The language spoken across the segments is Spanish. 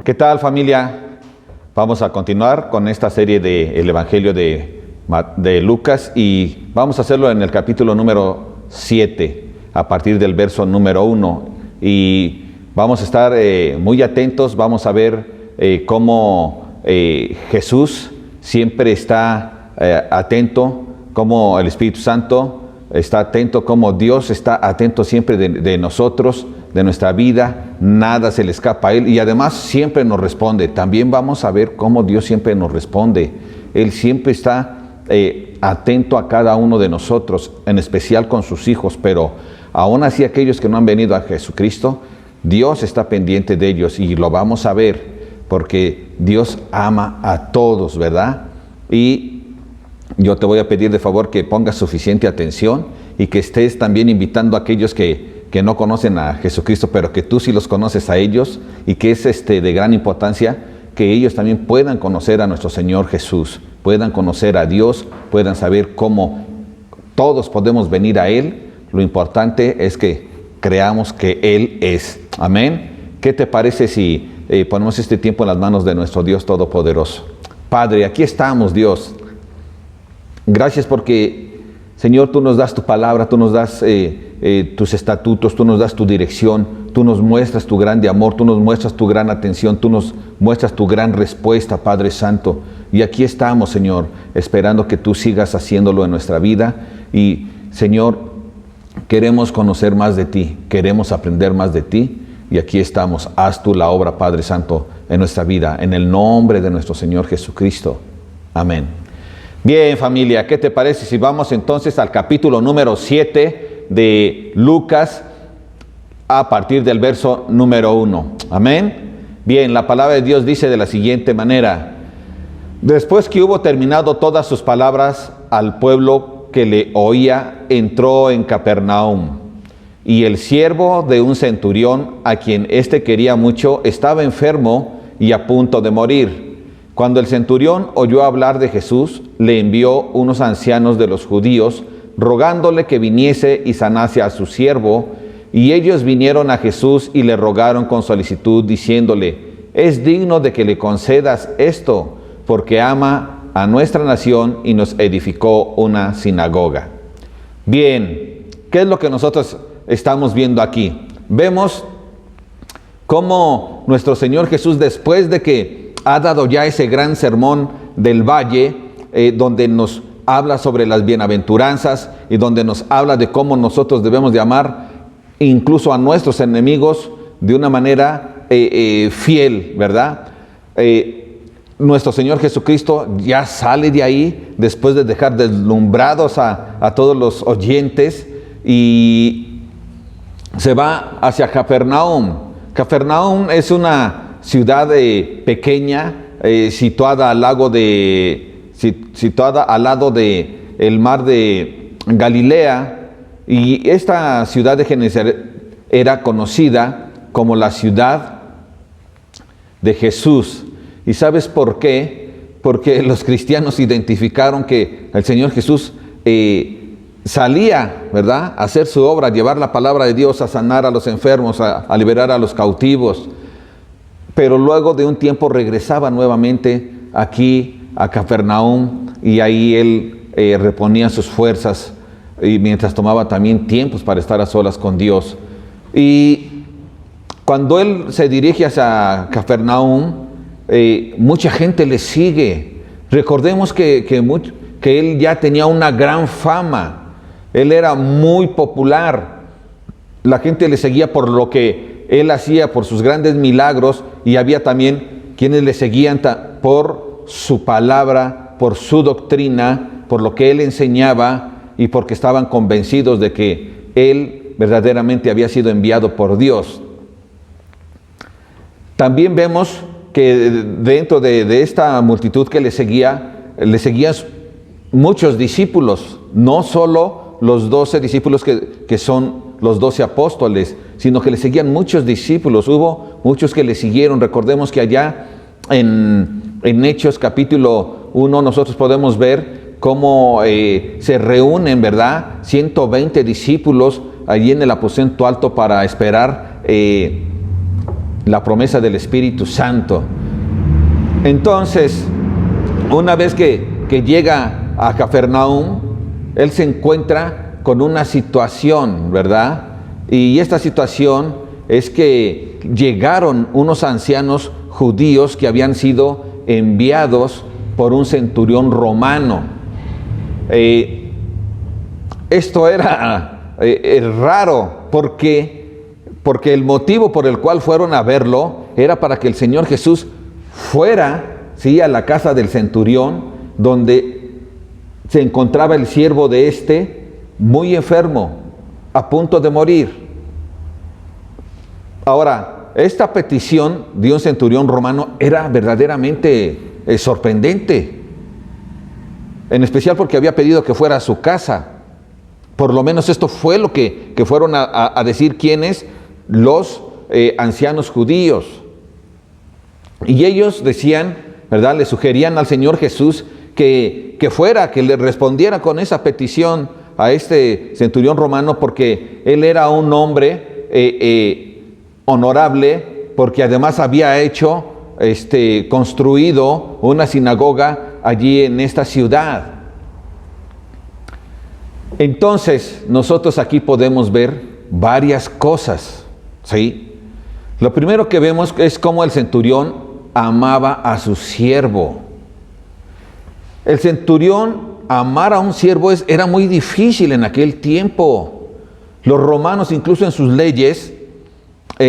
¿Qué tal, familia? Vamos a continuar con esta serie del Evangelio de Lucas y vamos a hacerlo en el capítulo número 7, a partir del verso número 1. Y vamos a estar muy atentos, vamos a ver cómo Jesús siempre está atento, cómo el Espíritu Santo está atento, cómo Dios está atento siempre de nosotros, de nuestra vida, nada se le escapa a Él y además siempre nos responde. También vamos a ver cómo Dios siempre nos responde. Él siempre está atento a cada uno de nosotros, en especial con sus hijos, pero aún así aquellos que no han venido a Jesucristo, Dios está pendiente de ellos y lo vamos a ver porque Dios ama a todos, ¿verdad? Y yo te voy a pedir de favor que pongas suficiente atención y que estés también invitando a aquellos que no conocen a Jesucristo, pero que tú sí los conoces a ellos y que es de gran importancia que ellos también puedan conocer a nuestro Señor Jesús, puedan conocer a Dios, puedan saber cómo todos podemos venir a Él. Lo importante es que creamos que Él es. Amén. ¿Qué te parece si ponemos este tiempo en las manos de nuestro Dios Todopoderoso? Padre, aquí estamos, Dios. Gracias porque, Señor, tú nos das tu palabra, tú nos das tus estatutos, tú nos das tu dirección, tú nos muestras tu grande amor, tú nos muestras tu gran atención, tú nos muestras tu gran respuesta, Padre Santo. Y aquí estamos, Señor, esperando que tú sigas haciéndolo en nuestra vida. Y, Señor, queremos conocer más de ti, queremos aprender más de ti. Y aquí estamos, haz tú la obra, Padre Santo, en nuestra vida, en el nombre de nuestro Señor Jesucristo. Amén. Bien, familia, ¿qué te parece si vamos entonces al capítulo número 7 de Lucas a partir del verso número 1? Amén. Bien, la palabra de Dios dice de la siguiente manera: después que hubo terminado todas sus palabras al pueblo que le oía, entró en Capernaum. Y el siervo de un centurión, a quien éste quería mucho, estaba enfermo y a punto de morir. Cuando el centurión oyó hablar de Jesús, le envió unos ancianos de los judíos, rogándole que viniese y sanase a su siervo. Y ellos vinieron a Jesús y le rogaron con solicitud, diciéndole: es digno de que le concedas esto, porque ama a nuestra nación y nos edificó una sinagoga. Bien, ¿qué es lo que nosotros estamos viendo aquí? Vemos cómo nuestro Señor Jesús, después de que ha dado ya ese gran sermón del valle, donde nos habla sobre las bienaventuranzas y donde nos habla de cómo nosotros debemos de amar incluso a nuestros enemigos de una manera fiel, ¿verdad? Nuestro Señor Jesucristo ya sale de ahí después de dejar deslumbrados a todos los oyentes y se va hacia Capernaum. Capernaum es una ciudad pequeña, situada al lado del mar de Galilea, y esta ciudad de Genesaret era conocida como la ciudad de Jesús. ¿Y sabes por qué? Porque los cristianos identificaron que el Señor Jesús salía, ¿verdad?, a hacer su obra, a llevar la palabra de Dios, a sanar a los enfermos, a liberar a los cautivos. Pero luego de un tiempo regresaba nuevamente aquí a Capernaum y ahí él reponía sus fuerzas y mientras tomaba también tiempos para estar a solas con Dios. Y cuando él se dirige hacia Capernaum, mucha gente le sigue. Recordemos que él ya tenía una gran fama, él era muy popular, la gente le seguía por lo que él hacía, por sus grandes milagros, y había también quienes le seguían por su palabra, por su doctrina, por lo que él enseñaba y porque estaban convencidos de que él verdaderamente había sido enviado por Dios. También vemos que dentro de esta multitud que le seguían muchos discípulos, no solo los 12 discípulos que son los 12 apóstoles, sino que le seguían muchos discípulos. Hubo muchos que le siguieron. Recordemos que allá en Hechos capítulo 1 nosotros podemos ver cómo se reúnen, ¿verdad?, 120 discípulos allí en el aposento alto para esperar la promesa del Espíritu Santo. Entonces, una vez que llega a Cafarnaúm, él se encuentra con una situación, ¿verdad? Y esta situación es que llegaron unos ancianos judíos que habían sido enviados por un centurión romano. Esto era raro porque el motivo por el cual fueron a verlo era para que el Señor Jesús fuera, ¿sí?, a la casa del centurión, donde se encontraba el siervo de este muy enfermo, a punto de morir. Ahora, esta petición de un centurión romano era verdaderamente sorprendente, en especial porque había pedido que fuera a su casa. Por lo menos esto fue lo que fueron a decir quienes, los ancianos judíos. Y ellos decían, ¿verdad?, le sugerían al Señor Jesús que fuera, que le respondiera con esa petición a este centurión romano, porque él era un hombre honorable, porque además había hecho, construido una sinagoga allí en esta ciudad. Entonces, nosotros aquí podemos ver varias cosas, ¿sí? Lo primero que vemos es cómo el centurión amaba a su siervo. El centurión, amar a un siervo era muy difícil en aquel tiempo. Los romanos, incluso en sus leyes,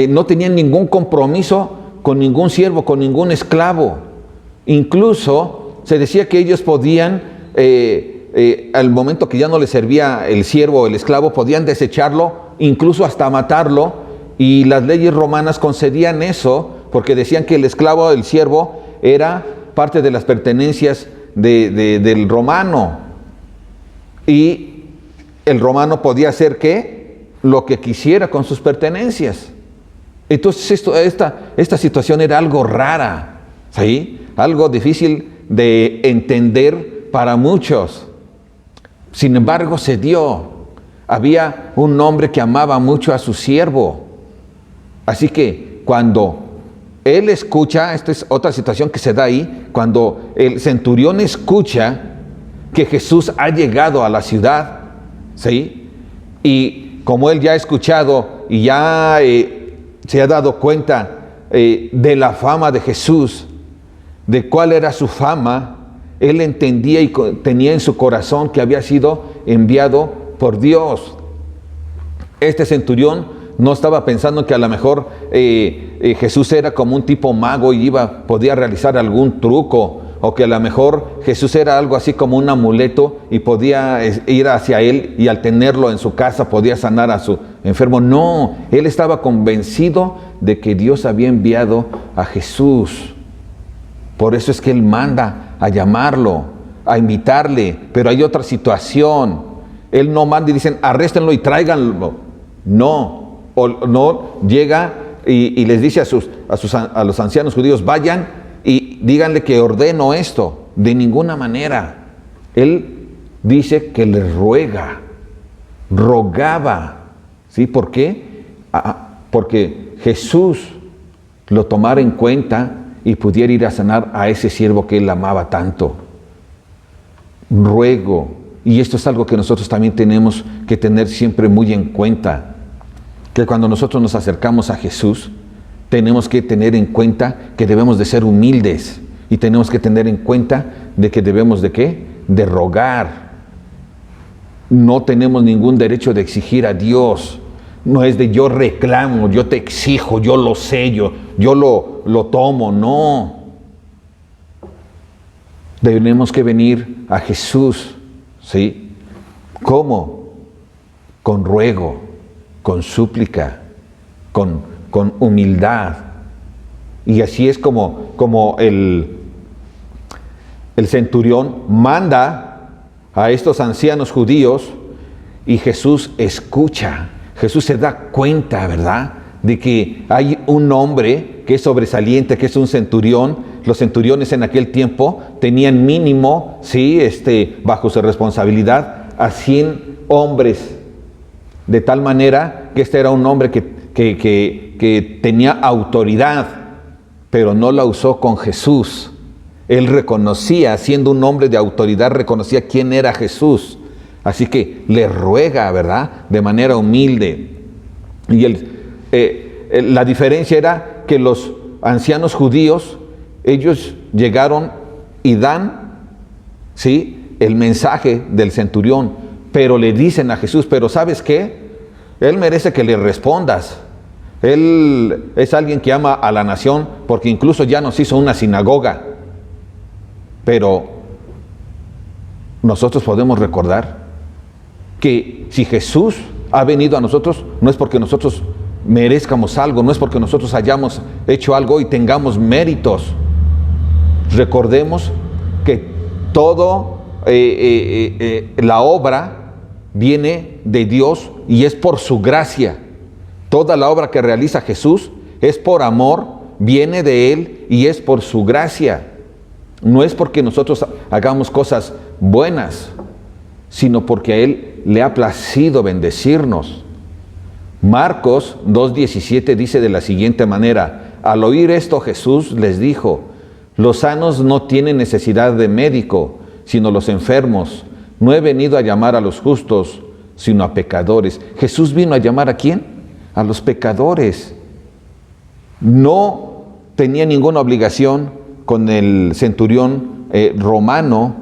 no tenían ningún compromiso con ningún siervo, con ningún esclavo. Incluso se decía que ellos podían, al momento que ya no les servía el siervo o el esclavo, podían desecharlo, incluso hasta matarlo, y las leyes romanas concedían eso, porque decían que el esclavo, el siervo, era parte de las pertenencias del romano, y el romano podía hacer ¿qué? Lo que quisiera con sus pertenencias. Entonces esta situación era algo rara, ¿sí?, algo difícil de entender para muchos. Sin embargo, se dio. Había un hombre que amaba mucho a su siervo. Así que cuando él escucha, esta es otra situación que se da ahí, cuando el centurión escucha que Jesús ha llegado a la ciudad, ¿sí?, y como él ya ha escuchado y ya se ha dado cuenta de la fama de Jesús, de cuál era su fama, él entendía y tenía en su corazón que había sido enviado por Dios. Este centurión no estaba pensando que a lo mejor Jesús era como un tipo mago y podía realizar algún truco, o que a lo mejor Jesús era algo así como un amuleto y podía ir hacia él y al tenerlo en su casa podía sanar a su enfermo. No, él estaba convencido de que Dios había enviado a Jesús. Por eso es que él manda a llamarlo, a invitarle. Pero hay otra situación. Él no manda y dicen, arréstenlo y tráiganlo. No, o no llega y les dice a los ancianos judíos, vayan y díganle que ordeno esto. De ninguna manera. Él dice que le rogaba. ¿Sí? ¿Por qué? Porque Jesús lo tomara en cuenta y pudiera ir a sanar a ese siervo que él amaba tanto. Ruego. Y esto es algo que nosotros también tenemos que tener siempre muy en cuenta, que cuando nosotros nos acercamos a Jesús, tenemos que tener en cuenta que debemos de ser humildes, y tenemos que tener en cuenta de que debemos de ¿qué? De rogar. No tenemos ningún derecho de exigir a Dios. No es de yo reclamo, yo te exijo, yo lo sé, yo lo tomo. No. Tenemos que venir a Jesús, ¿sí? ¿Cómo? Con ruego, con súplica, con humildad. Y así es como el centurión manda a estos ancianos judíos, y Jesús escucha. Jesús se da cuenta, ¿verdad?, de que hay un hombre que es sobresaliente, que es un centurión. Los centuriones en aquel tiempo tenían mínimo, ¿sí?, bajo su responsabilidad, a 100 hombres. De tal manera que este era un hombre que que tenía autoridad, pero no la usó con Jesús. Él reconocía, siendo un hombre de autoridad, reconocía quién era Jesús. Así que le ruega, ¿verdad?, de manera humilde. Y la diferencia era que los ancianos judíos, ellos llegaron y dan, ¿sí?, el mensaje del centurión, pero le dicen a Jesús, pero ¿sabes qué? Él merece que le respondas. Él es alguien que ama a la nación, porque incluso ya nos hizo una sinagoga. Pero nosotros podemos recordar que si Jesús ha venido a nosotros, no es porque nosotros merezcamos algo, no es porque nosotros hayamos hecho algo y tengamos méritos. Recordemos que todo la obra viene de Dios y es por su gracia. Toda la obra que realiza Jesús es por amor, viene de Él y es por su gracia. No es porque nosotros hagamos cosas buenas, sino porque a Él le ha placido bendecirnos. Marcos 2:17 dice de la siguiente manera: al oír esto Jesús les dijo, los sanos no tienen necesidad de médico, sino los enfermos. No he venido a llamar a los justos, sino a pecadores. Jesús vino a llamar ¿a quién? A los pecadores. No tenía ninguna obligación con el centurión romano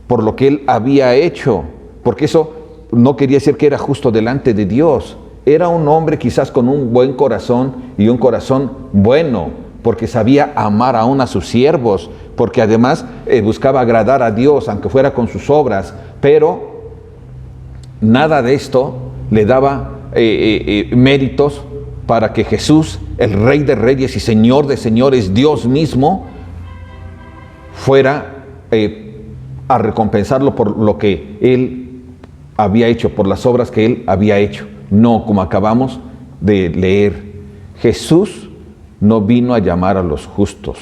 por lo que él había hecho, porque eso no quería decir que era justo delante de Dios. Era un hombre quizás con un buen corazón y un corazón bueno, porque sabía amar aún a sus siervos, porque además buscaba agradar a Dios, aunque fuera con sus obras, pero nada de esto le daba méritos para que Jesús, el Rey de Reyes y Señor de Señores, Dios mismo, fuera a recompensarlo por lo que Él había hecho, por las obras que Él había hecho. No, como acabamos de leer, Jesús no vino a llamar a los justos,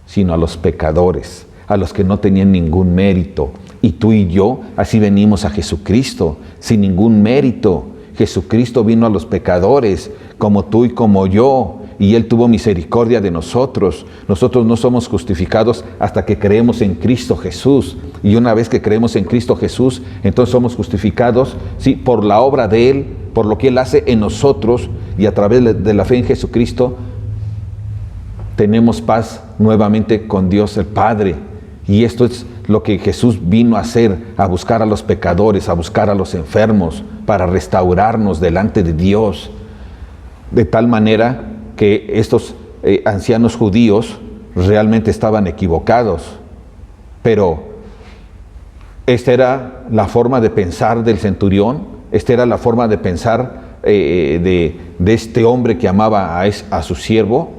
sino a los pecadores, a los que no tenían ningún mérito. Y tú y yo así venimos a Jesucristo, sin ningún mérito. Jesucristo vino a los pecadores, como tú y como yo, y Él tuvo misericordia de nosotros. Nosotros no somos justificados hasta que creemos en Cristo Jesús. Y una vez que creemos en Cristo Jesús, entonces somos justificados, sí, por la obra de Él, por lo que Él hace en nosotros, y a través de la fe en Jesucristo, tenemos paz nuevamente con Dios el Padre. Y esto es lo que Jesús vino a hacer, a buscar a los pecadores, a buscar a los enfermos, para restaurarnos delante de Dios. De tal manera que estos ancianos judíos realmente estaban equivocados. Pero esta era la forma de pensar del centurión, esta era la forma de pensar de este hombre que amaba a su siervo,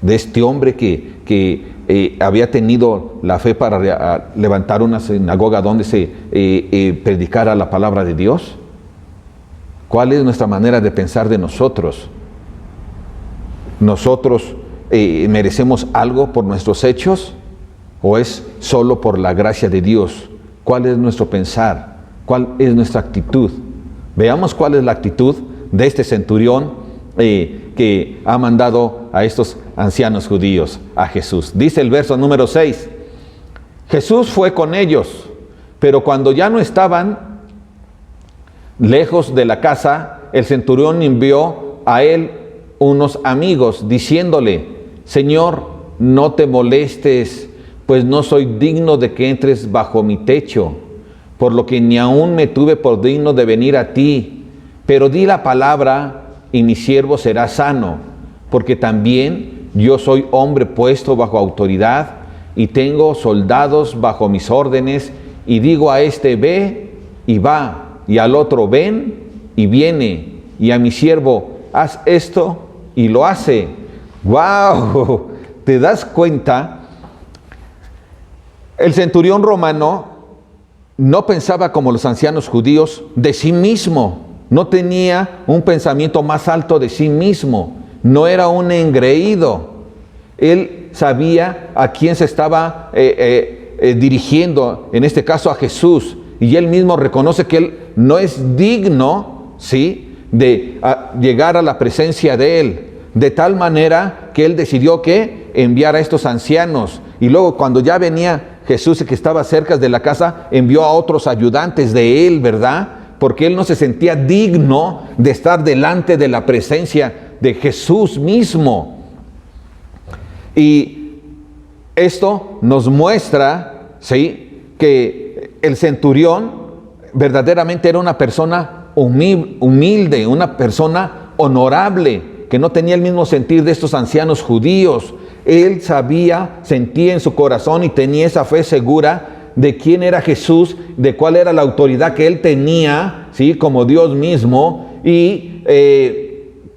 de este hombre que había tenido la fe para levantar una sinagoga donde se predicara la palabra de Dios. ¿Cuál es nuestra manera de pensar de nosotros? ¿Nosotros merecemos algo por nuestros hechos o es solo por la gracia de Dios? ¿Cuál es nuestro pensar? ¿Cuál es nuestra actitud? Veamos cuál es la actitud de este centurión que ha mandado a estos ancianos judíos a Jesús. Dice el verso número 6, Jesús fue con ellos, pero cuando ya no estaban lejos de la casa, el centurión envió a él unos amigos, diciéndole, Señor, no te molestes, pues no soy digno de que entres bajo mi techo, por lo que ni aún me tuve por digno de venir a ti, pero di la palabra y mi siervo será sano, porque también yo soy hombre puesto bajo autoridad y tengo soldados bajo mis órdenes, y digo a este ve y va, y al otro ven y viene, y a mi siervo haz esto y lo hace. ¡Wow! ¿Te das cuenta? El centurión romano no pensaba como los ancianos judíos de sí mismo, no tenía un pensamiento más alto de sí mismo, no era un engreído. Él sabía a quién se estaba dirigiendo, en este caso a Jesús, y él mismo reconoce que él no es digno, ¿sí?, de llegar a la presencia de Él. de tal manera que él decidió que enviar a estos ancianos. Y luego cuando ya venía Jesús, que estaba cerca de la casa, envió a otros ayudantes de él, ¿verdad? Porque él no se sentía digno de estar delante de la presencia de Jesús mismo. Y esto nos muestra, ¿sí?, que el centurión verdaderamente era una persona humilde, una persona honorable, que no tenía el mismo sentir de estos ancianos judíos. Él sabía, sentía en su corazón y tenía esa fe segura de quién era Jesús, de cuál era la autoridad que él tenía, ¿sí?, como Dios mismo, y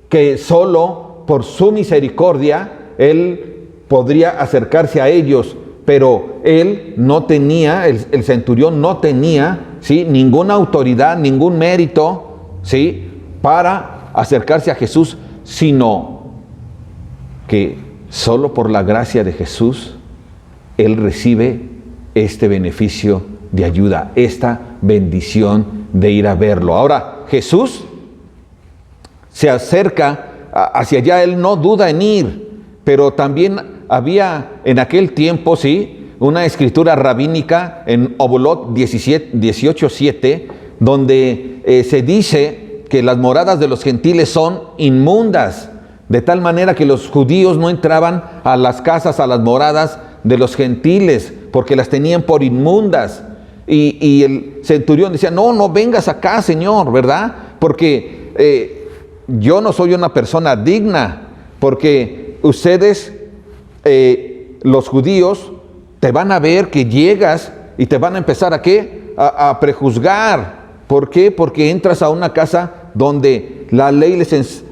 que solo por su misericordia él podría acercarse a ellos. Pero él no tenía, el centurión no tenía, ¿sí?, ninguna autoridad, ningún mérito, ¿sí?, para acercarse a Jesús, sino que solo por la gracia de Jesús él recibe este beneficio de ayuda, esta bendición de ir a verlo. Ahora Jesús se acerca hacia allá, él no duda en ir, pero también había en aquel tiempo, sí, una escritura rabínica en Obolot 18:7, donde se dice que las moradas de los gentiles son inmundas, de tal manera que los judíos no entraban a las casas, a las moradas de los gentiles, porque las tenían por inmundas. Y el centurión decía, no vengas acá, Señor, ¿verdad? Porque yo no soy una persona digna, porque ustedes, los judíos, te van a ver que llegas y te van a empezar ¿a qué? A prejuzgar. ¿Por qué? Porque entras a una casa donde la ley,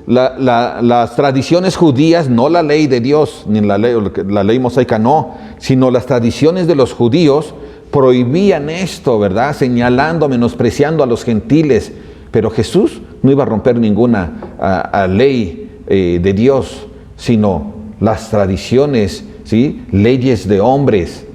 las tradiciones judías, no la ley de Dios, ni la ley mosaica no, sino las tradiciones de los judíos prohibían esto, ¿verdad? Señalando, menospreciando a los gentiles. Pero Jesús no iba a romper ninguna ley de Dios, sino las tradiciones, ¿sí?, leyes de hombres,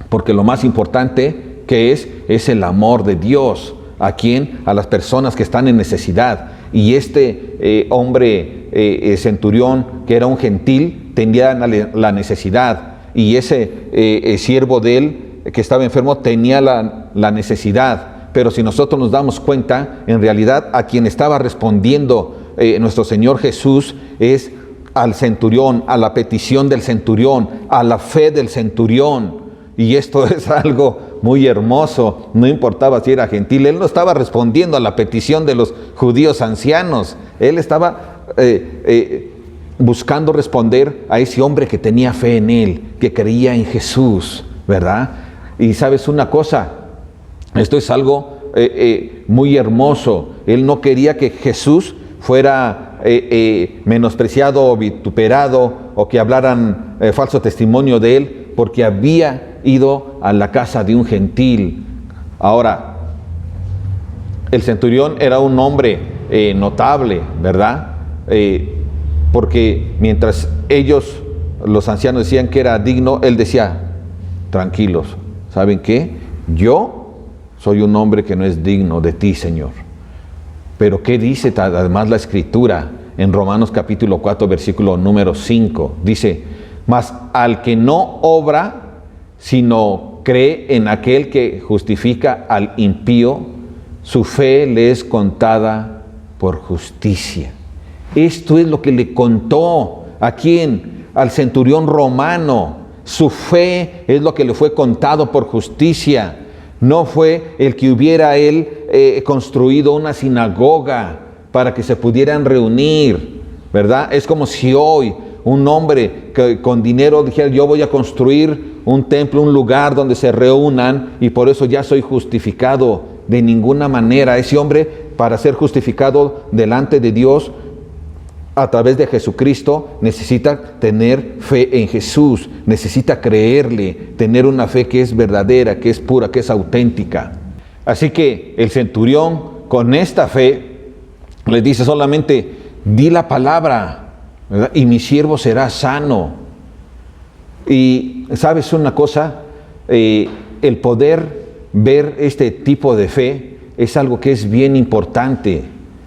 porque lo más importante que es el amor de Dios. ¿A quién? A las personas que están en necesidad. Y este hombre centurión, que era un gentil, tenía la necesidad, y ese siervo de él que estaba enfermo tenía la necesidad. Pero si nosotros nos damos cuenta, en realidad a quien estaba respondiendo nuestro Señor Jesús es al centurión, a la petición del centurión, a la fe del centurión. Y esto es algo muy hermoso. No importaba si era gentil, él no estaba respondiendo a la petición de los judíos ancianos. Él estaba buscando responder a ese hombre que tenía fe en él, que creía en Jesús, ¿verdad? Y sabes una cosa, esto es algo muy hermoso. Él no quería que Jesús fuera menospreciado o vituperado, o que hablaran falso testimonio de él, porque había ido a la casa de un gentil. Ahora, el centurión era un hombre notable, ¿verdad? Porque mientras ellos, los ancianos, decían que era digno, él decía, tranquilos, ¿saben qué? Yo soy un hombre que no es digno de ti, Señor. Pero ¿qué dice además la Escritura en Romanos capítulo 4, versículo número 5? Dice, mas al que no obra, sino cree en aquel que justifica al impío, su fe le es contada por justicia. Esto es lo que le contó ¿a quién? Al centurión romano. Su fe es lo que le fue contado por justicia. No fue el que hubiera él construido una sinagoga para que se pudieran reunir, ¿verdad? Es como si hoy un hombre que con dinero dijera, yo voy a construir un templo, un lugar donde se reúnan, y por eso ya soy justificado. De ninguna manera. Ese hombre, para ser justificado delante de Dios a través de Jesucristo, necesita tener fe en Jesús, necesita creerle, tener una fe que es verdadera, que es pura, que es auténtica. Así que el centurión, con esta fe, le dice solamente, di la palabra, ¿verdad?, y mi siervo será sano. Y ¿sabes una cosa? El poder ver este tipo de fe es algo que es bien importante.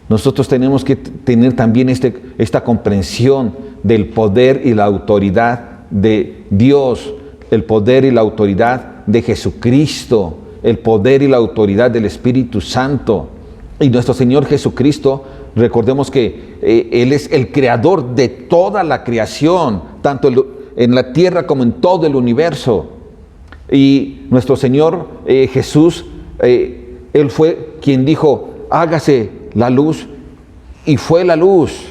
Nosotros tenemos que tener también esta comprensión del poder y la autoridad de Dios, el poder y la autoridad de Jesucristo, el poder y la autoridad del Espíritu Santo. Y nuestro Señor Jesucristo, recordemos que Él es el creador de toda la creación, tanto en la tierra como en todo el universo. Y nuestro Señor Jesús, Él fue quien dijo, hágase la luz, y fue la luz.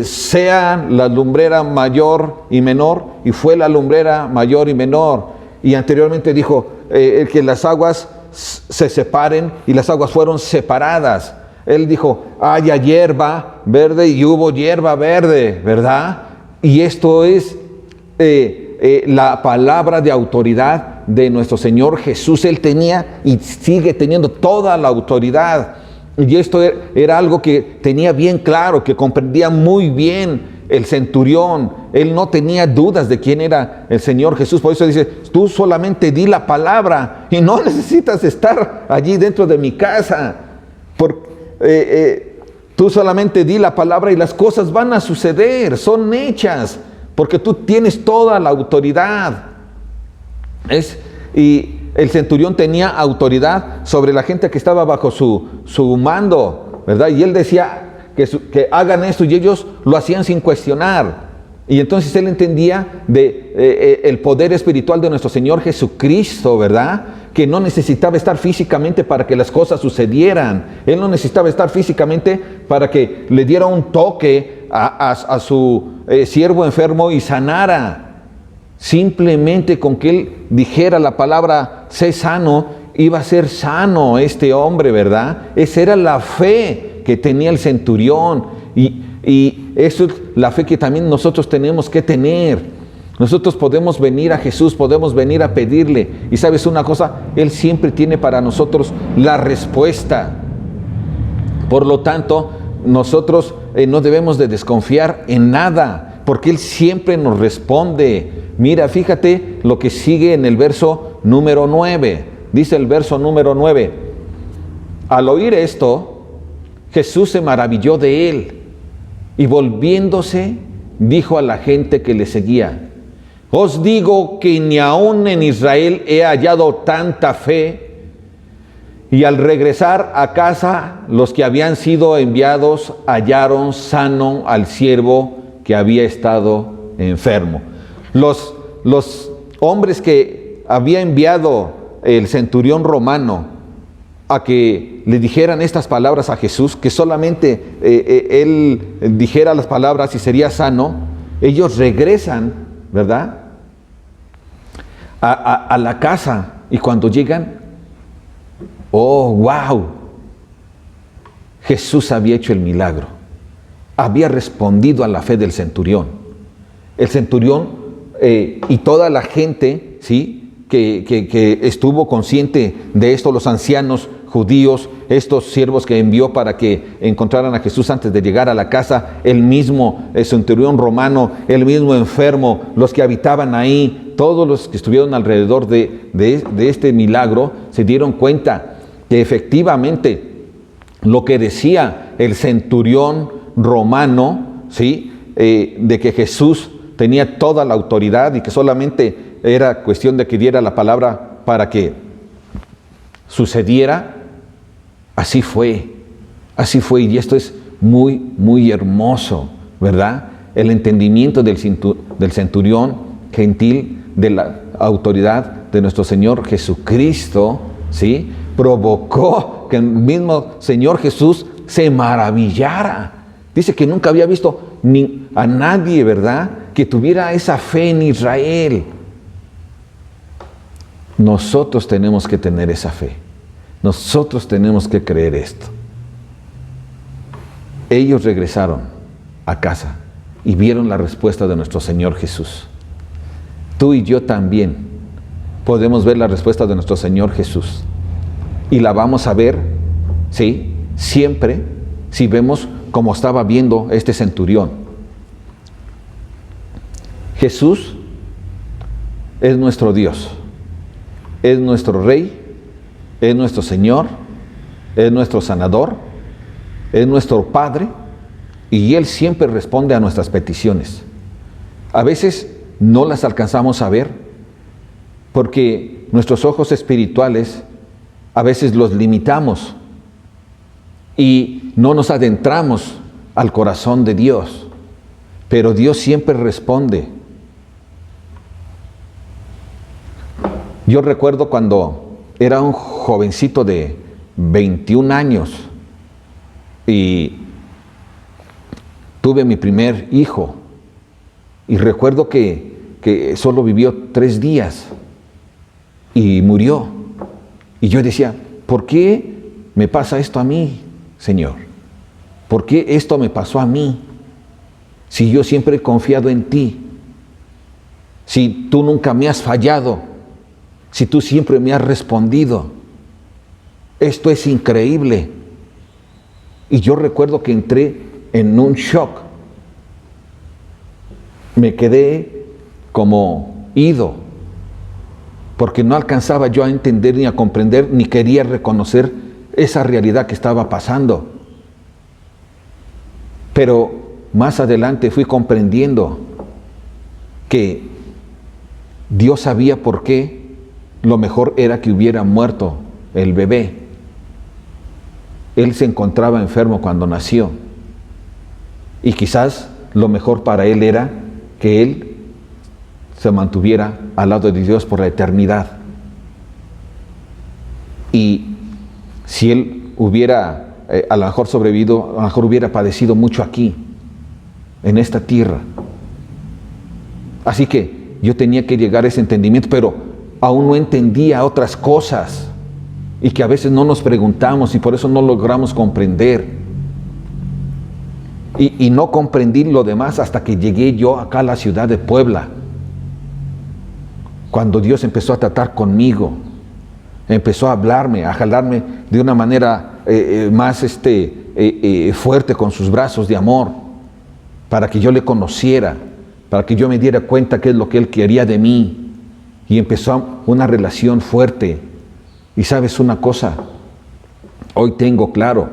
Sea la lumbrera mayor y menor, y fue la lumbrera mayor y menor. Y anteriormente dijo que las aguas se separen, y las aguas fueron separadas. Él dijo, haya hierba verde, y hubo hierba verde, ¿verdad? Y esto es la palabra de autoridad de nuestro Señor Jesús. Él tenía y sigue teniendo toda la autoridad. Y esto era algo que tenía bien claro, que comprendía muy bien el centurión. Él no tenía dudas de quién era el Señor Jesús. Por eso dice, tú solamente di la palabra y no necesitas estar allí dentro de mi casa. Tú solamente di la palabra y las cosas van a suceder, son hechas, porque tú tienes toda la autoridad. Y el centurión tenía autoridad sobre la gente que estaba bajo su mando, ¿verdad? Y él decía que hagan esto, y ellos lo hacían sin cuestionar. Y entonces él entendía el poder espiritual de nuestro Señor Jesucristo, ¿verdad? Que no necesitaba estar físicamente para que las cosas sucedieran. Él no necesitaba estar físicamente para que le diera un toque a su siervo enfermo y sanara. Simplemente con que él dijera la palabra, sé sano, iba a ser sano este hombre, ¿verdad? Esa era la fe que tenía el centurión. Y eso es la fe que también nosotros tenemos que tener. Nosotros podemos venir a Jesús, podemos venir a pedirle. Y ¿sabes una cosa? Él siempre tiene para nosotros la respuesta. Por lo tanto, nosotros no debemos de desconfiar en nada, porque Él siempre nos responde. Mira, fíjate lo que sigue en el verso número 9. Dice el verso número 9. Al oír esto, Jesús se maravilló de él, y volviéndose, dijo a la gente que le seguía, os digo que ni aún en Israel he hallado tanta fe. Y al regresar a casa, los que habían sido enviados hallaron sano al siervo que había estado enfermo. Los hombres que había enviado el centurión romano a que le dijeran estas palabras a Jesús, que solamente él dijera las palabras y sería sano, ellos regresan, ¿verdad?, a la casa, y cuando llegan, oh, wow, Jesús había hecho el milagro, había respondido a la fe del centurión. El centurión y toda la gente, ¿sí?, que estuvo consciente de esto, los ancianos judíos, estos siervos que envió para que encontraran a Jesús antes de llegar a la casa, el mismo centurión romano, el mismo enfermo, los que habitaban ahí, todos los que estuvieron alrededor de este milagro, se dieron cuenta que efectivamente lo que decía el centurión romano, ¿sí?, de que Jesús tenía toda la autoridad y que solamente era cuestión de que diera la palabra para que sucediera. Así fue, y esto es muy, muy hermoso, ¿verdad? El entendimiento del centurión gentil de la autoridad de nuestro Señor Jesucristo, ¿sí?, provocó que el mismo Señor Jesús se maravillara. Dice que nunca había visto a nadie, ¿verdad?, que tuviera esa fe en Israel. Nosotros tenemos que tener esa fe. Nosotros tenemos que creer esto. Ellos regresaron a casa y vieron la respuesta de nuestro Señor Jesús. Tú y yo también podemos ver la respuesta de nuestro Señor Jesús. Y la vamos a ver, ¿sí?, siempre, si vemos como estaba viendo este centurión. Jesús es nuestro Dios, es nuestro Rey, es nuestro Señor, es nuestro sanador, es nuestro Padre y Él siempre responde a nuestras peticiones. A veces no las alcanzamos a ver porque nuestros ojos espirituales a veces los limitamos y no nos adentramos al corazón de Dios, pero Dios siempre responde. Yo recuerdo cuando era un jovencito de 21 años y tuve mi primer hijo, y recuerdo que solo vivió 3 días y murió. Y yo decía, ¿por qué me pasa esto a mí, Señor? ¿Por qué esto me pasó a mí? Si yo siempre he confiado en ti, si tú nunca me has fallado, si tú siempre me has respondido. Esto es increíble. Y yo recuerdo que entré en un shock. Me quedé como ido, porque no alcanzaba yo a entender ni a comprender, ni quería reconocer esa realidad que estaba pasando. Pero más adelante fui comprendiendo que Dios sabía por qué lo mejor era que hubiera muerto el bebé. Él se encontraba enfermo cuando nació. Y quizás lo mejor para él era que él se mantuviera al lado de Dios por la eternidad. Y si él hubiera a lo mejor sobrevivido, a lo mejor hubiera padecido mucho aquí, en esta tierra. Así que yo tenía que llegar a ese entendimiento, pero aún no entendía otras cosas y que a veces no nos preguntamos y por eso no logramos comprender. Y no comprendí lo demás hasta que llegué yo acá a la ciudad de Puebla. Cuando Dios empezó a tratar conmigo, empezó a hablarme, a jalarme de una manera más fuerte con sus brazos de amor, para que yo le conociera, para que yo me diera cuenta qué es lo que Él quería de mí. Y empezó una relación fuerte. Y sabes una cosa, hoy tengo claro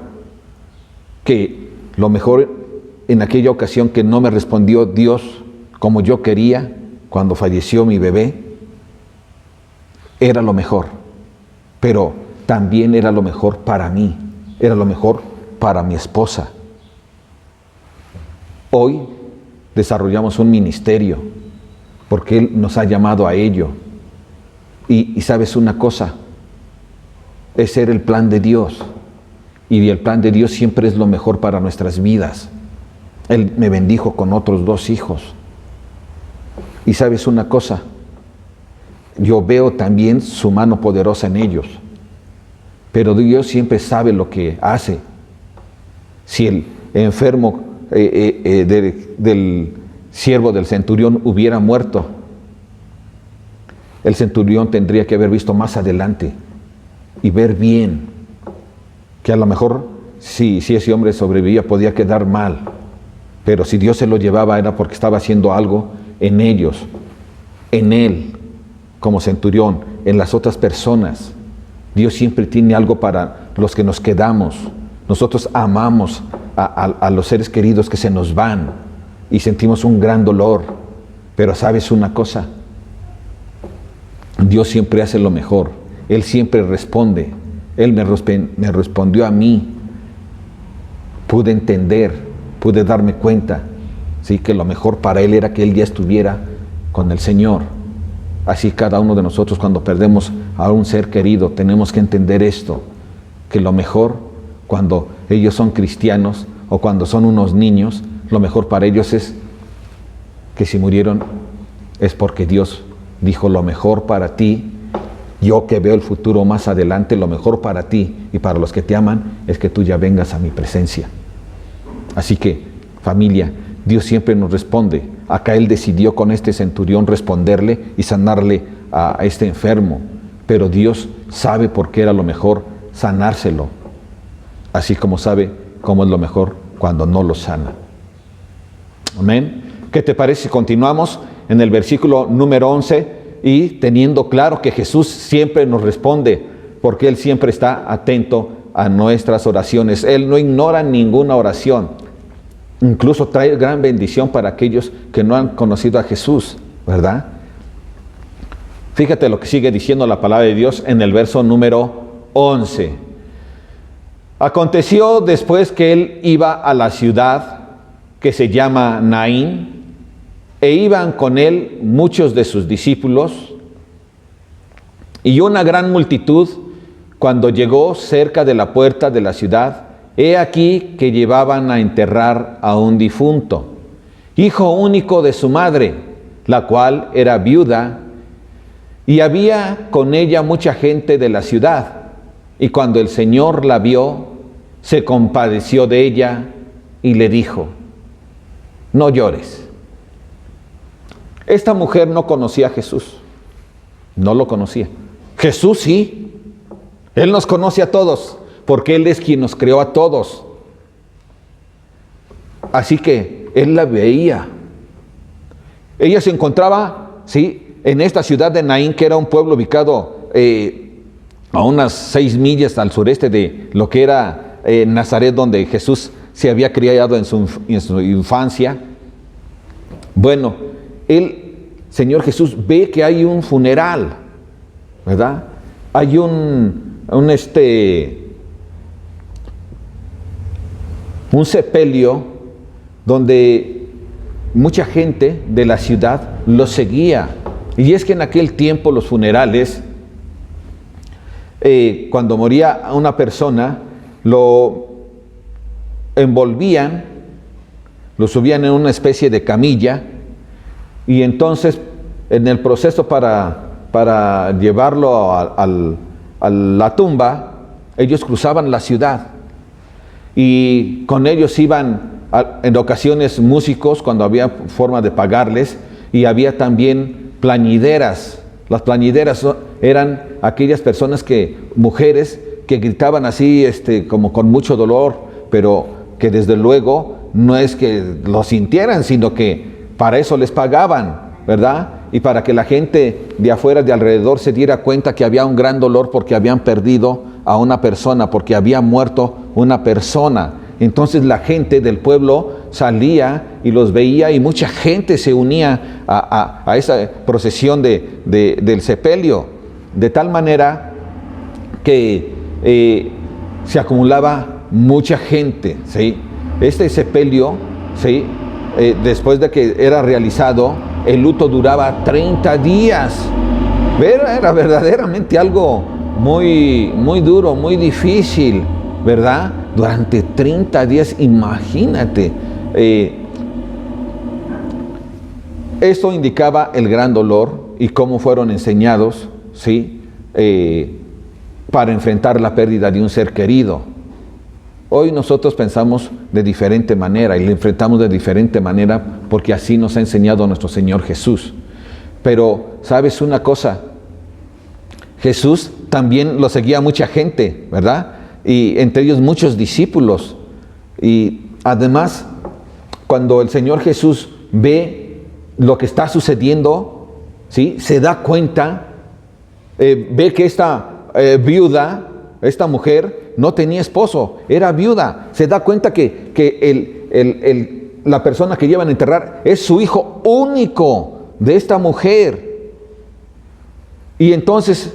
que lo mejor en aquella ocasión que no me respondió Dios como yo quería, cuando falleció mi bebé, era lo mejor. Pero también era lo mejor para mí, era lo mejor para mi esposa. Hoy desarrollamos un ministerio porque Él nos ha llamado a ello. Y sabes una cosa, ese era el plan de Dios. Y el plan de Dios siempre es lo mejor para nuestras vidas. Él me bendijo con otros 2 hijos. Y sabes una cosa, yo veo también su mano poderosa en ellos. Pero Dios siempre sabe lo que hace. Si el enfermo del siervo del centurión hubiera muerto, el centurión tendría que haber visto más adelante y ver bien que a lo mejor si ese hombre sobrevivía podía quedar mal, pero si Dios se lo llevaba era porque estaba haciendo algo en ellos, en él como centurión, en las otras personas. Dios siempre tiene algo para los que nos quedamos. Nosotros amamos a los seres queridos que se nos van y sentimos un gran dolor, pero sabes una cosa, Dios siempre hace lo mejor. Él siempre responde. Él me respondió a mí. Pude entender, pude darme cuenta, ¿sí? Que lo mejor para Él era que Él ya estuviera con el Señor. Así cada uno de nosotros cuando perdemos a un ser querido tenemos que entender esto, que lo mejor cuando ellos son cristianos o cuando son unos niños, lo mejor para ellos es que si murieron es porque Dios dijo lo mejor para ti. Yo que veo el futuro más adelante, lo mejor para ti y para los que te aman es que tú ya vengas a mi presencia. Así que, familia, Dios siempre nos responde. Acá Él decidió con este centurión responderle y sanarle a este enfermo. Pero Dios sabe por qué era lo mejor sanárselo. Así como sabe cómo es lo mejor cuando no lo sana. Amén. ¿Qué te parece si continuamos en el versículo número 11 y teniendo claro que Jesús siempre nos responde porque Él siempre está atento a nuestras oraciones. Él no ignora ninguna oración. Incluso trae gran bendición para aquellos que no han conocido a Jesús, ¿verdad? Fíjate lo que sigue diciendo la palabra de Dios en el verso número 11. Aconteció después que él iba a la ciudad que se llama Naín, e iban con él muchos de sus discípulos, y una gran multitud. Cuando llegó cerca de la puerta de la ciudad, he aquí que llevaban a enterrar a un difunto, hijo único de su madre, la cual era viuda, y había con ella mucha gente de la ciudad. Y cuando el Señor la vio, se compadeció de ella y le dijo: no llores. Esta mujer no conocía a Jesús, no lo conocía. Jesús sí. Él nos conoce a todos, porque Él es quien nos creó a todos. Así que Él la veía. Ella se encontraba, ¿sí?, en esta ciudad de Naín, que era un pueblo ubicado a unas 6 millas al sureste de lo que era Nazaret, donde Jesús se había criado en su infancia. Bueno, el Señor Jesús ve que hay un funeral, ¿verdad? Hay un sepelio donde mucha gente de la ciudad lo seguía. Y es que en aquel tiempo los funerales, cuando moría una persona, lo envolvían, lo subían en una especie de camilla, y entonces en el proceso para llevarlo a la tumba, ellos cruzaban la ciudad, y con ellos iban en ocasiones músicos cuando había forma de pagarles, y había también plañideras. Las plañideras eran aquellas personas mujeres que gritaban así, como con mucho dolor, pero que desde luego no es que lo sintieran, sino que para eso les pagaban, ¿verdad? Y para que la gente de afuera, de alrededor, se diera cuenta que había un gran dolor porque habían perdido a una persona, porque había muerto una persona. Entonces la gente del pueblo salía y los veía, y mucha gente se unía a esa procesión del sepelio, de tal manera que se acumulaba mucha gente, ¿sí? Este sepelio, ¿sí?, después de que era realizado, el luto duraba 30 días. Era verdaderamente algo muy, muy duro, muy difícil, ¿verdad? Durante 30 días, imagínate. Esto indicaba el gran dolor y cómo fueron enseñados, ¿sí?, para enfrentar la pérdida de un ser querido. Hoy nosotros pensamos de diferente manera y le enfrentamos de diferente manera, porque así nos ha enseñado nuestro Señor Jesús. Pero, ¿sabes una cosa? Jesús también lo seguía mucha gente, ¿verdad? Y entre ellos muchos discípulos. Y además, cuando el Señor Jesús ve lo que está sucediendo, ¿sí?, se da cuenta, ve que esta viuda, esta mujer, no tenía esposo, era viuda. Se da cuenta que la persona que llevan a enterrar es su hijo único de esta mujer. Y entonces,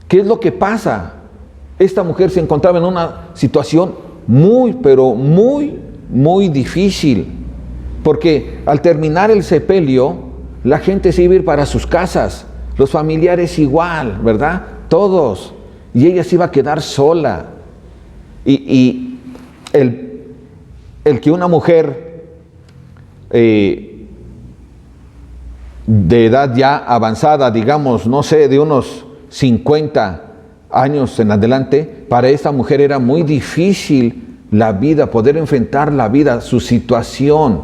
¿qué es lo que pasa? Esta mujer se encontraba en una situación muy, pero muy, muy difícil, porque al terminar el sepelio, la gente se iba a ir para sus casas, los familiares igual, ¿verdad? Todos. Y ella se iba a quedar sola. Y el que una mujer de edad ya avanzada, digamos, no sé, de unos 50 años en adelante, para esta mujer era muy difícil la vida, poder enfrentar la vida, su situación,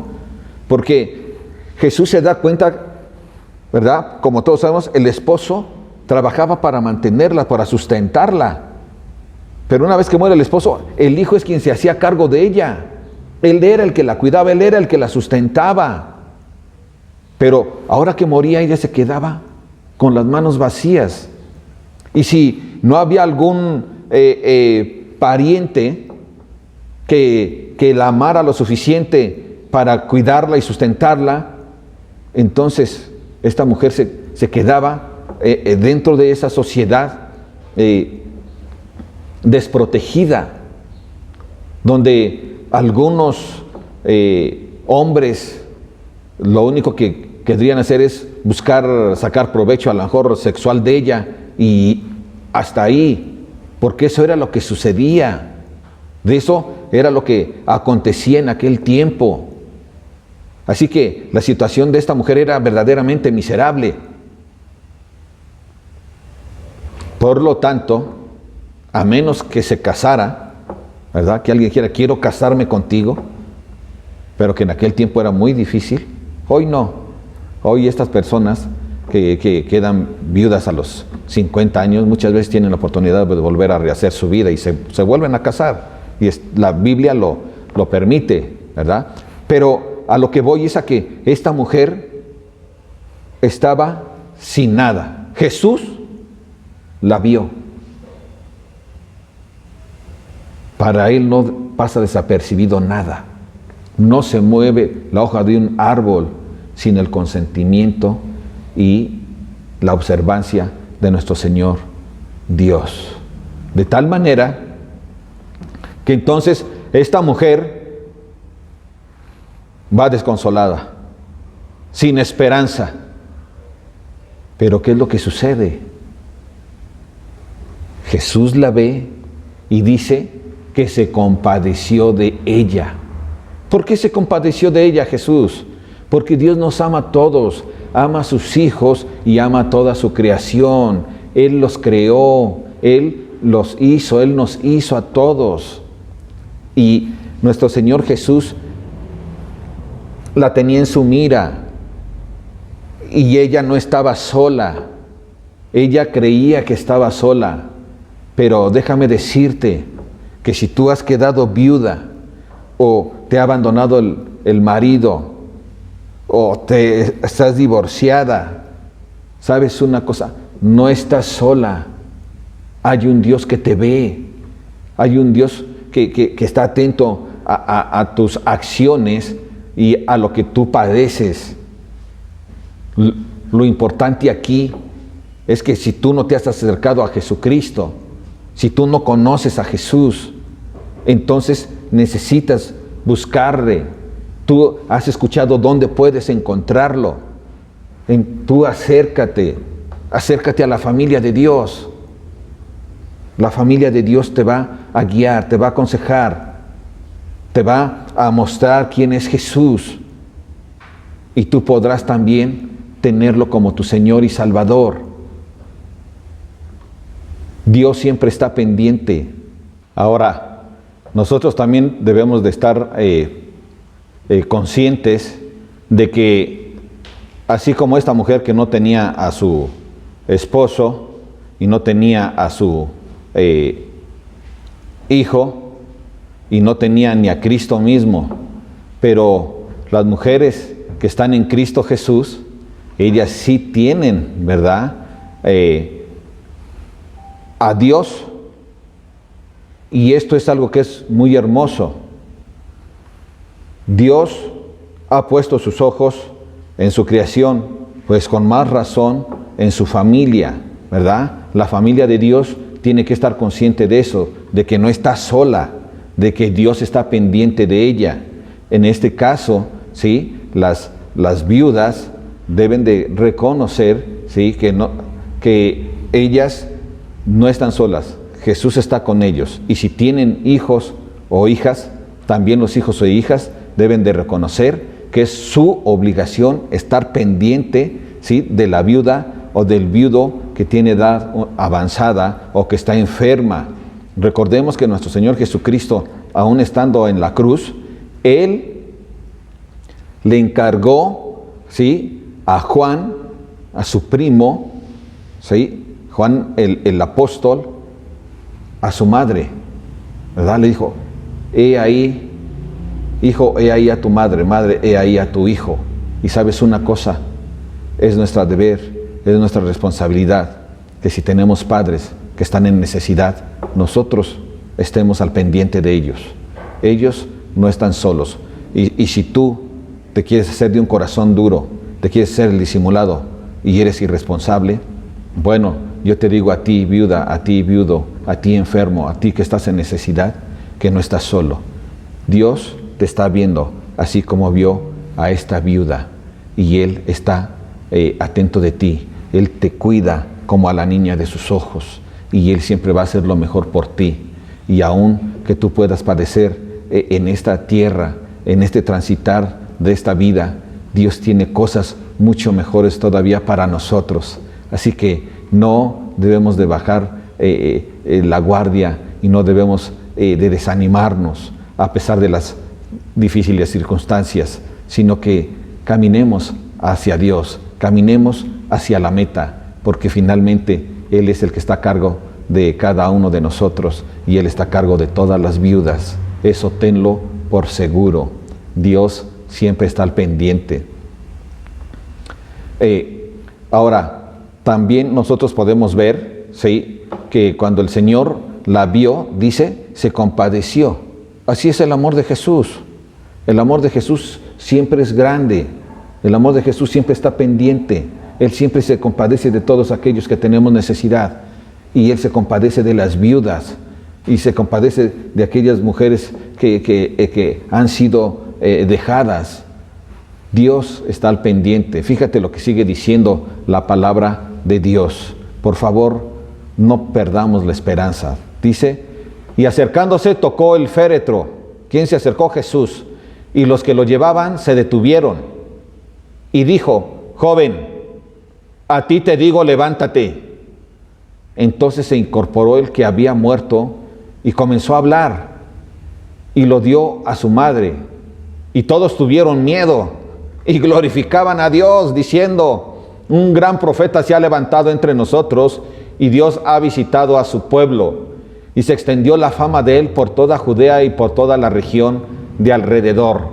porque Jesús se da cuenta, ¿verdad? Como todos sabemos, el esposo trabajaba para mantenerla, para sustentarla. Pero una vez que muere el esposo, el hijo es quien se hacía cargo de ella. Él era el que la cuidaba, él era el que la sustentaba. Pero ahora que moría, ella se quedaba con las manos vacías. Y si no había algún pariente que la amara lo suficiente para cuidarla y sustentarla. Entonces esta mujer se quedaba dentro de esa sociedad desprotegida, donde algunos hombres lo único que querrían hacer es buscar sacar provecho a lo mejor sexual de ella, y hasta ahí, porque eso era lo que sucedía, de eso era lo que acontecía en aquel tiempo. Así que la situación de esta mujer era verdaderamente miserable. Por lo tanto, a menos que se casara, ¿verdad? Que alguien dijera, quiero casarme contigo, pero que en aquel tiempo era muy difícil. Hoy no. Hoy estas personas que quedan viudas a los 50 años, muchas veces tienen la oportunidad de volver a rehacer su vida y se vuelven a casar. Y la Biblia lo permite, ¿verdad? Pero a lo que voy es a que esta mujer estaba sin nada. Jesús la vio. Para él no pasa desapercibido nada. No se mueve la hoja de un árbol sin el consentimiento y la observancia de nuestro Señor Dios. De tal manera que entonces esta mujer va desconsolada, sin esperanza. Pero ¿qué es lo que sucede? Jesús la ve y dice que se compadeció de ella. ¿Por qué se compadeció de ella Jesús? Porque Dios nos ama a todos, ama a sus hijos y ama toda su creación. Él los creó, Él los hizo, Él nos hizo a todos. Y nuestro Señor Jesús la tenía en su mira y ella no estaba sola. Ella creía que estaba sola, pero déjame decirte que si tú has quedado viuda o te ha abandonado el marido o estás divorciada, ¿sabes una cosa? No estás sola. Hay un Dios que te ve. Hay un Dios que está atento a tus acciones y a lo que tú padeces. Lo importante aquí es que si tú no te has acercado a Jesucristo, si tú no conoces a Jesús, entonces necesitas buscarle. Tú has escuchado dónde puedes encontrarlo. Tú acércate a la familia de Dios. La familia de Dios te va a guiar, te va a aconsejar, te va a mostrar quién es Jesús. Y tú podrás también tenerlo como tu Señor y Salvador. Dios siempre está pendiente. Ahora, nosotros también debemos de estar conscientes de que así como esta mujer que no tenía a su esposo y no tenía a su hijo y no tenía ni a Cristo mismo, pero las mujeres que están en Cristo Jesús, ellas sí tienen, ¿verdad?, a Dios. Y esto es algo que es muy hermoso. Dios ha puesto sus ojos en su creación, pues con más razón en su familia, ¿verdad? La familia de Dios tiene que estar consciente de eso, de que no está sola, de que Dios está pendiente de ella. En este caso, ¿sí?, las viudas deben de reconocer, ¿sí?, que ellas no están solas. Jesús está con ellos. Y si tienen hijos o hijas, también los hijos o hijas deben de reconocer que es su obligación estar pendiente, ¿sí?, de la viuda o del viudo que tiene edad avanzada o que está enferma. Recordemos que nuestro Señor Jesucristo, aún estando en la cruz, Él le encargó, ¿sí?, a Juan, a su primo, ¿sí?, Juan el apóstol, a su madre, ¿verdad? Le dijo, he ahí, hijo, he ahí a tu madre, madre, he ahí a tu hijo. Y sabes una cosa, es nuestro deber, es nuestra responsabilidad, que si tenemos padres que están en necesidad, nosotros estemos al pendiente de ellos. Ellos no están solos. Y si tú te quieres hacer de un corazón duro, te quieres ser el disimulado y eres irresponsable, bueno, yo te digo a ti viuda, a ti viudo, a ti enfermo, a ti que estás en necesidad, que no estás solo. Dios te está viendo, así como vio a esta viuda, y Él está atento de ti. Él te cuida como a la niña de sus ojos, y Él siempre va a hacer lo mejor por ti. Y aun que tú puedas padecer en esta tierra, en este transitar de esta vida, Dios tiene cosas mucho mejores todavía para nosotros. Así que no debemos de bajar la guardia y no debemos de desanimarnos a pesar de las difíciles circunstancias, sino que caminemos hacia Dios, caminemos hacia la meta, porque finalmente Él es el que está a cargo de cada uno de nosotros y Él está a cargo de todas las viudas. Eso tenlo por seguro. Dios siempre está al pendiente. Ahora, también nosotros podemos ver, ¿sí?, que cuando el Señor la vio, dice, se compadeció. Así es el amor de Jesús. El amor de Jesús siempre es grande. El amor de Jesús siempre está pendiente. Él siempre se compadece de todos aquellos que tenemos necesidad. Y Él se compadece de las viudas. Y se compadece de aquellas mujeres que han sido dejadas. Dios está al pendiente. Fíjate lo que sigue diciendo la palabra de Dios. Por favor, no perdamos la esperanza. Dice, y acercándose tocó el féretro. ¿Quién se acercó? Jesús. Y los que lo llevaban se detuvieron. Y dijo, joven, a ti te digo, levántate. Entonces se incorporó el que había muerto y comenzó a hablar. Y lo dio a su madre. Y todos tuvieron miedo y glorificaban a Dios, diciendo, un gran profeta se ha levantado entre nosotros y Dios ha visitado a su pueblo. Y se extendió la fama de él por toda Judea y por toda la región de alrededor.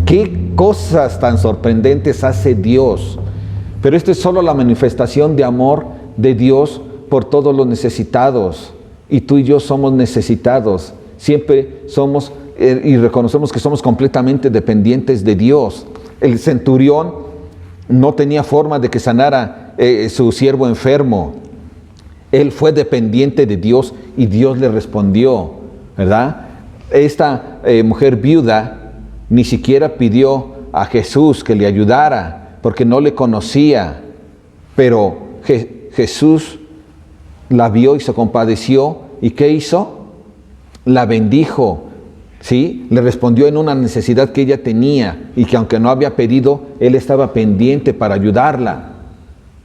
¡Qué cosas tan sorprendentes hace Dios! Pero esto es solo la manifestación de amor de Dios por todos los necesitados. Y tú y yo somos necesitados. Siempre somos y reconocemos que somos completamente dependientes de Dios. El centurión no tenía forma de que sanara su siervo enfermo. Él fue dependiente de Dios y Dios le respondió, ¿verdad? Esta mujer viuda ni siquiera pidió a Jesús que le ayudara porque no le conocía, pero Jesús la vio y se compadeció. ¿Y qué hizo? La bendijo, ¿sí? Le respondió en una necesidad que ella tenía y que aunque no había pedido, Él estaba pendiente para ayudarla,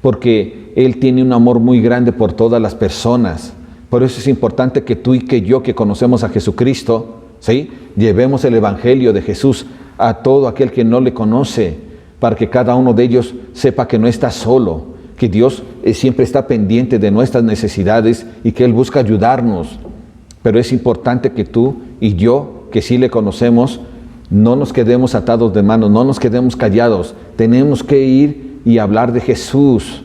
porque Él tiene un amor muy grande por todas las personas. Por eso es importante que tú y que yo, que conocemos a Jesucristo, ¿sí?, llevemos el Evangelio de Jesús a todo aquel que no le conoce, para que cada uno de ellos sepa que no está solo, que Dios siempre está pendiente de nuestras necesidades y que Él busca ayudarnos. Pero es importante que tú y yo, que sí le conocemos, no nos quedemos atados de manos, no nos quedemos callados. Tenemos que ir y hablar de Jesús.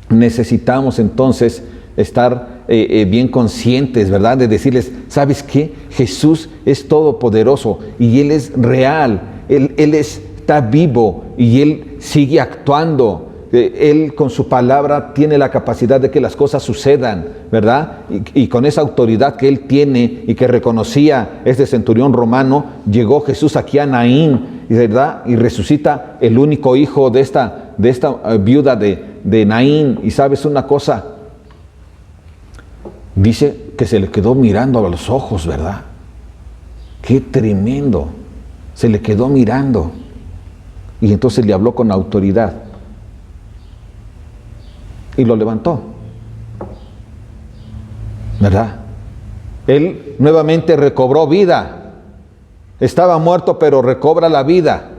Necesitamos entonces estar bien conscientes, ¿verdad? De decirles, ¿sabes qué? Jesús es todopoderoso y Él es real, Él está vivo y Él sigue actuando. Él con su palabra tiene la capacidad de que las cosas sucedan, ¿verdad? Y con esa autoridad que Él tiene y que reconocía este centurión romano, llegó Jesús aquí a Naín, ¿verdad? Y resucita el único hijo de esta viuda de Naín. Y ¿sabes una cosa? Dice que se le quedó mirando a los ojos, ¿verdad? ¡Qué tremendo! Se le quedó mirando. Y entonces le habló con autoridad. Y lo levantó, ¿verdad? Él nuevamente recobró vida. Estaba muerto, pero recobra la vida.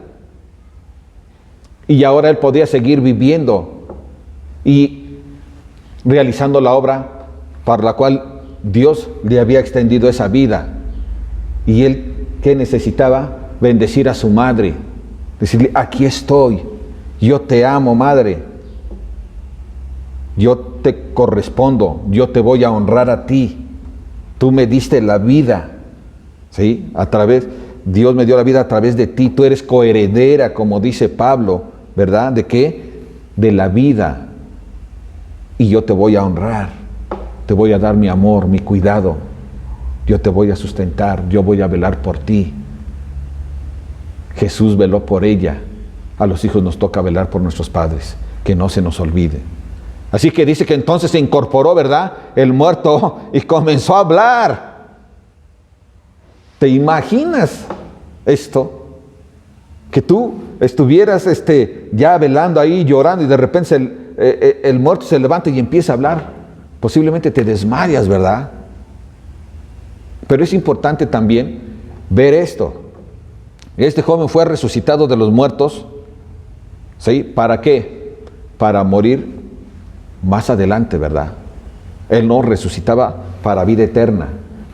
Y ahora él podía seguir viviendo y realizando la obra para la cual Dios le había extendido esa vida. Y él, ¿qué necesitaba? Bendecir a su madre. Decirle, aquí estoy, yo te amo, madre. Yo te correspondo, yo te voy a honrar a ti. Tú me diste la vida, ¿sí? Dios me dio la vida a través de ti. Tú eres coheredera, como dice Pablo, ¿verdad? ¿De qué? De la vida. Y yo te voy a honrar. Te voy a dar mi amor, mi cuidado. Yo te voy a sustentar. Yo voy a velar por ti. Jesús veló por ella. A los hijos nos toca velar por nuestros padres. Que no se nos olvide. Así que dice que entonces se incorporó, ¿verdad?, el muerto y comenzó a hablar. ¿Te imaginas esto? Que tú estuvieras ya velando ahí, llorando, y de repente el muerto se levanta y empieza a hablar. Posiblemente te desmayas, ¿verdad? Pero es importante también ver esto. Este joven fue resucitado de los muertos, ¿sí? ¿Para qué? Para morir más adelante, ¿verdad? Él no resucitaba para vida eterna,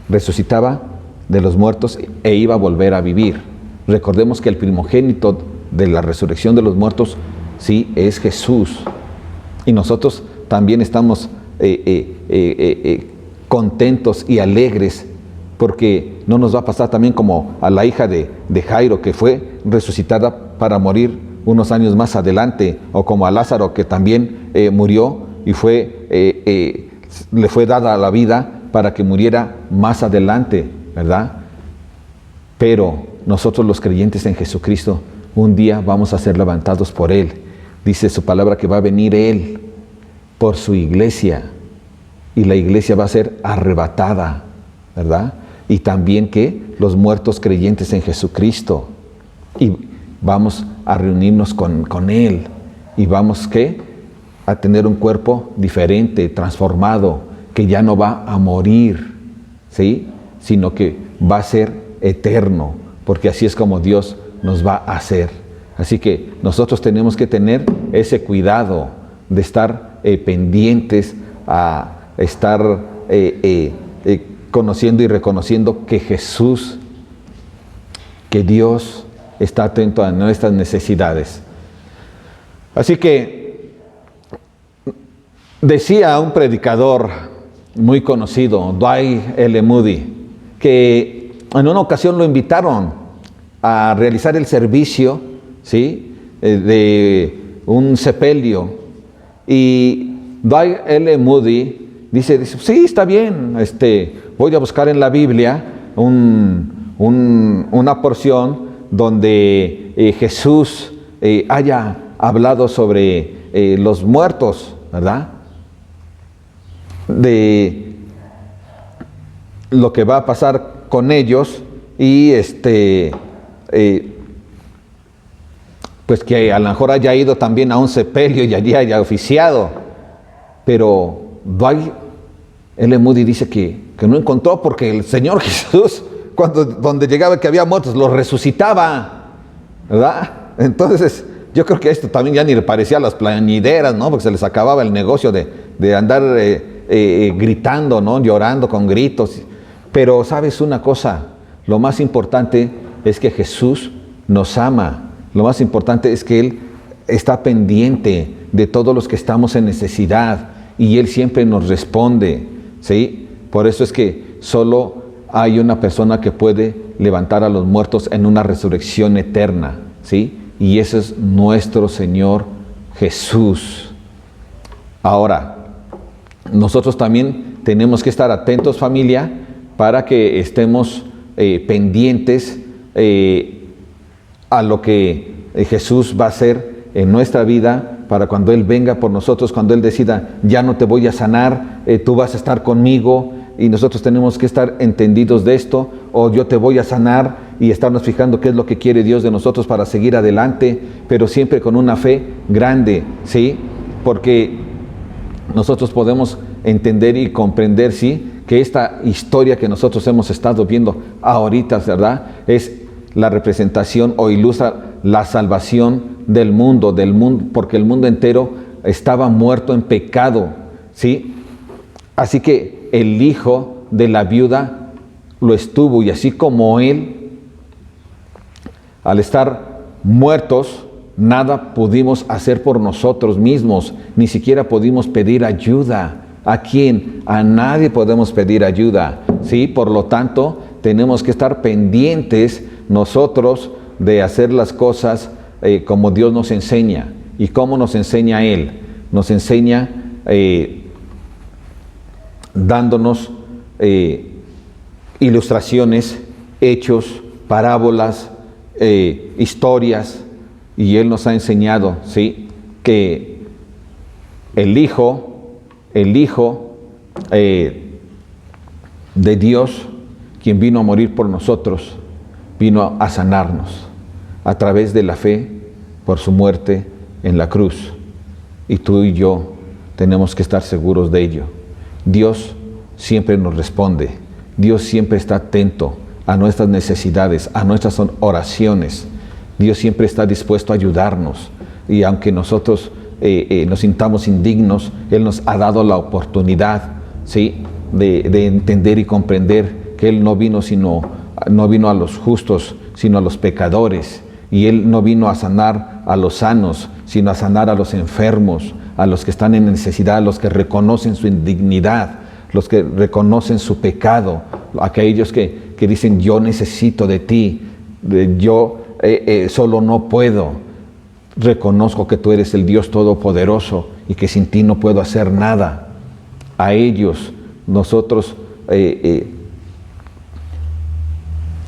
resucitaba de los muertos e iba a volver a vivir. Recordemos que el primogénito de la resurrección de los muertos, sí, es Jesús. Y nosotros también estamos contentos y alegres, porque no nos va a pasar también como a la hija de Jairo, que fue resucitada para morir unos años más adelante, o como a Lázaro, que también murió y le fue dada la vida para que muriera más adelante, ¿verdad? Pero nosotros los creyentes en Jesucristo, un día vamos a ser levantados por Él. Dice su palabra que va a venir Él por su iglesia, y la iglesia va a ser arrebatada, ¿verdad? Y también que los muertos creyentes en Jesucristo, y vamos a reunirnos con Él, y vamos a tener un cuerpo diferente, transformado, que ya no va a morir, ¿sí? Sino que va a ser eterno, porque así es como Dios nos va a hacer. Así que nosotros tenemos que tener ese cuidado de estar pendientes, a estar conociendo y reconociendo que Jesús, que Dios está atento a nuestras necesidades. Así que decía un predicador muy conocido, Dwight L. Moody, que en una ocasión lo invitaron a realizar el servicio, ¿sí?, de un sepelio, y Dwight L. Moody dice, sí, está bien, voy a buscar en la Biblia una porción donde Jesús haya hablado sobre los muertos, ¿verdad?, de lo que va a pasar con ellos, y pues que a lo mejor haya ido también a un sepelio y allí haya oficiado. Pero Dwight L. Moody dice que no encontró, porque el Señor Jesús, donde llegaba que había muertos, los resucitaba, ¿verdad? Entonces yo creo que esto también ya ni le parecía a las plañideras, ¿no? Porque se les acababa el negocio de andar gritando, ¿no?, llorando con gritos. Pero ¿sabes una cosa? Lo más importante es que Jesús nos ama. Lo más importante es que Él está pendiente de todos los que estamos en necesidad, y Él siempre nos responde, ¿sí? Por eso es que solo hay una persona que puede levantar a los muertos en una resurrección eterna, ¿sí? Y ese es nuestro Señor Jesús. Ahora, nosotros también tenemos que estar atentos, familia, para que estemos pendientes a lo que Jesús va a hacer en nuestra vida, para cuando Él venga por nosotros, cuando Él decida, ya no te voy a sanar, tú vas a estar conmigo, y nosotros tenemos que estar entendidos de esto, o yo te voy a sanar, y estarnos fijando qué es lo que quiere Dios de nosotros para seguir adelante, pero siempre con una fe grande, ¿sí? Porque nosotros podemos entender y comprender, ¿sí?, que esta historia que nosotros hemos estado viendo ahorita, ¿verdad?, es la representación o ilustra la salvación del mundo, porque el mundo entero estaba muerto en pecado, ¿sí? Así que el hijo de la viuda lo estuvo, y así como él, al estar muertos, nada pudimos hacer por nosotros mismos, ni siquiera pudimos pedir ayuda, ¿A quién? A nadie podemos pedir ayuda, ¿sí? Por lo tanto, tenemos que estar pendientes nosotros de hacer las cosas como Dios nos enseña. ¿Y cómo nos enseña Él? Nos enseña dándonos ilustraciones, hechos, parábolas, historias, y Él nos ha enseñado, ¿sí?, que el Hijo de Dios, quien vino a morir por nosotros, vino a sanarnos a través de la fe por su muerte en la cruz. Y tú y yo tenemos que estar seguros de ello. Dios siempre nos responde. Dios siempre está atento a nuestras necesidades, a nuestras oraciones. Dios siempre está dispuesto a ayudarnos. Y aunque nosotros nos sintamos indignos, Él nos ha dado la oportunidad, ¿sí?, de entender y comprender que Él no vino a los justos, sino a los pecadores. Y Él no vino a sanar a los sanos, sino a sanar a los enfermos, a los que están en necesidad, a los que reconocen su indignidad, los que reconocen su pecado, a aquellos que dicen: yo necesito de ti, yo solo no puedo. Reconozco que tú eres el Dios Todopoderoso y que sin ti no puedo hacer nada. A ellos nosotros,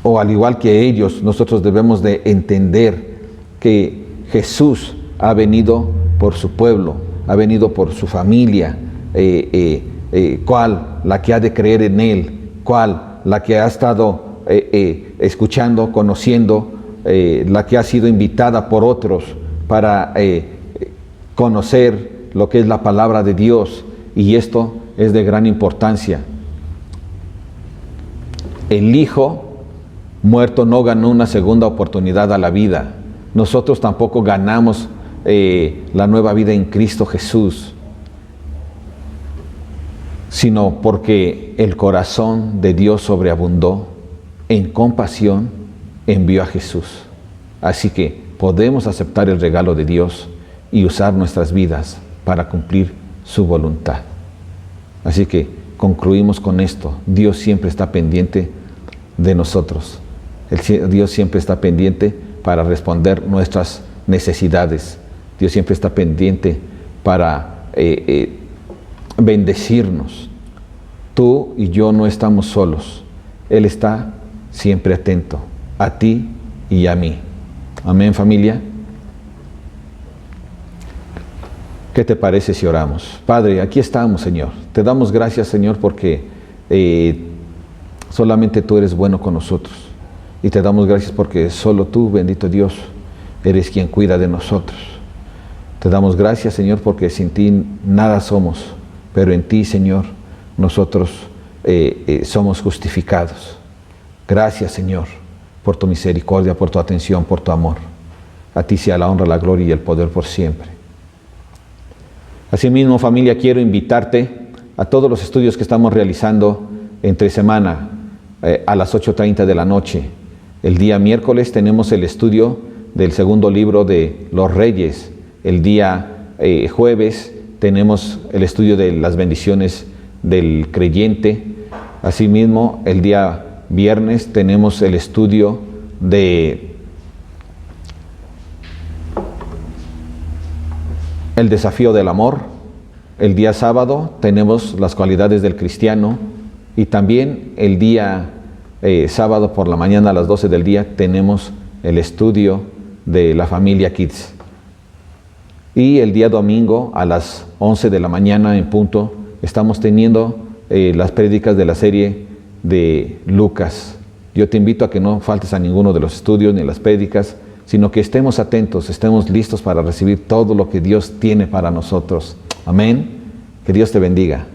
o al igual que ellos, nosotros debemos de entender que Jesús ha venido por su pueblo, ha venido por su familia. ¿Cuál? La que ha de creer en Él. ¿Cuál? La que ha estado escuchando, conociendo, la que ha sido invitada por otros para conocer lo que es la palabra de Dios. Y esto es de gran importancia. El Hijo muerto no ganó una segunda oportunidad a la vida. Nosotros tampoco ganamos la nueva vida en Cristo Jesús, sino porque el corazón de Dios sobreabundó en compasión, envió a Jesús. Así que podemos aceptar el regalo de Dios y usar nuestras vidas para cumplir su voluntad. Así que concluimos con esto. Dios siempre está pendiente de nosotros. Dios siempre está pendiente para responder nuestras necesidades. Dios siempre está pendiente para bendecirnos. Tú y yo no estamos solos. Él está siempre atento a ti y a mí. Amén, familia. ¿Qué te parece si oramos? Padre, aquí estamos, Señor. Te damos gracias, Señor, porque solamente tú eres bueno con nosotros. Y te damos gracias porque solo tú, bendito Dios, eres quien cuida de nosotros. Te damos gracias, Señor, porque sin ti nada somos, pero en ti, Señor, nosotros somos justificados. Gracias, Señor, por tu misericordia, por tu atención, por tu amor. A ti sea la honra, la gloria y el poder por siempre. Asimismo, familia, quiero invitarte a todos los estudios que estamos realizando entre semana a las 8:30 de la noche. El día miércoles tenemos el estudio del segundo libro de los Reyes. El día jueves tenemos el estudio de las bendiciones del creyente. Asimismo, el día viernes tenemos el estudio de el desafío del amor. El día sábado tenemos las cualidades del cristiano. Y también el día sábado por la mañana a las 12 del día tenemos el estudio de la familia Kids. Y el día domingo a las 11 de la mañana en punto estamos teniendo las prédicas de la serie de Lucas. Yo te invito a que no faltes a ninguno de los estudios ni las prédicas, sino que estemos atentos, estemos listos para recibir todo lo que Dios tiene para nosotros. Amén. Que Dios te bendiga.